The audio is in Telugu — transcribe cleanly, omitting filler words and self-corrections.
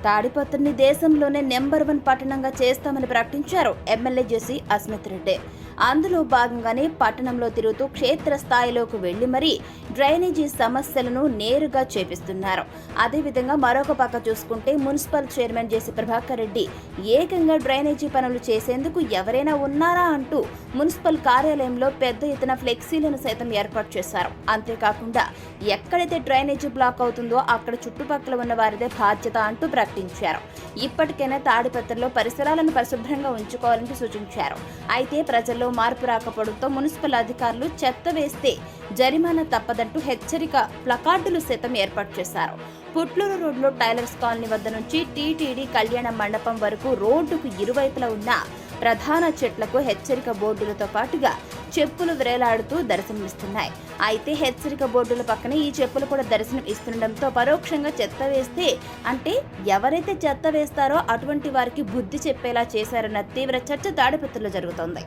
తాడిపత్రిని దేశంలోనే నెంబర్ 1 పట్టణంగా చేస్తామని ప్రకటించారు ఎమ్మెల్యే జేసీ అస్మిత్ రెడ్డి. అందులో భాగంగానే పట్టణంలో తిరుగుతూ క్షేత్రస్థాయిలోకి వెళ్లి మరీ డ్రైనేజీ సమస్యలను నేరుగా చేపిస్తున్నారు. అదేవిధంగా మరొక పక్క చూసుకుంటే మున్సిపల్ చైర్మన్ జేసీ ప్రభాకర్ రెడ్డి ఏకంగా డ్రైనేజీ పనులు చేసేందుకు ఎవరైనా ఉన్నారా అంటూ మున్సిపల్ కార్యాలయంలో పెద్ద ఎత్తున ఫ్లెక్సీలను సైతం ఏర్పాటు చేశారు. అంతేకాకుండా ఎక్కడైతే డ్రైనేజీ బ్లాక్ అవుతుందో అక్కడ చుట్టుపక్కల ఉన్న వారిదే బాధ్యత అంటూ ప్రకటించారు. ఇప్పటికైనా తాడిపత్రిలో పరిసరాలను పరిశుభ్రంగా ఉంచుకోవాలని సూచించారు. అయితే ప్రజల్లో మార్పు రాకపోవడంతో మున్సిపల్ అధికారులు చెత్త వేస్తే జరిమానా తప్పదంటూ హెచ్చరిక ప్లకార్డులు సైతం ఏర్పాటు చేశారు. పుట్లూరు రోడ్లో టైలర్స్ కాలనీ వద్ద నుంచి టీటీడీ కళ్యాణ మండపం వరకు రోడ్డుకు ఇరువైపులా ఉన్న ప్రధాన చెట్లకు హెచ్చరిక బోర్డులతో పాటుగా చెప్పులు వేలాడుతూ దర్శనమిస్తున్నాయి. అయితే హెచ్చరిక బోర్డుల పక్కనే ఈ చెప్పులు కూడా దర్శనం ఇస్తుండటంతో పరోక్షంగా చెత్త వేస్తే అంటే ఎవరైతే చెత్త వేస్తారో అటువంటి వారికి బుద్ధి చెప్పేలా చేశారన్న తీవ్ర చర్చ తాడిపత్రిలో జరుగుతోంది.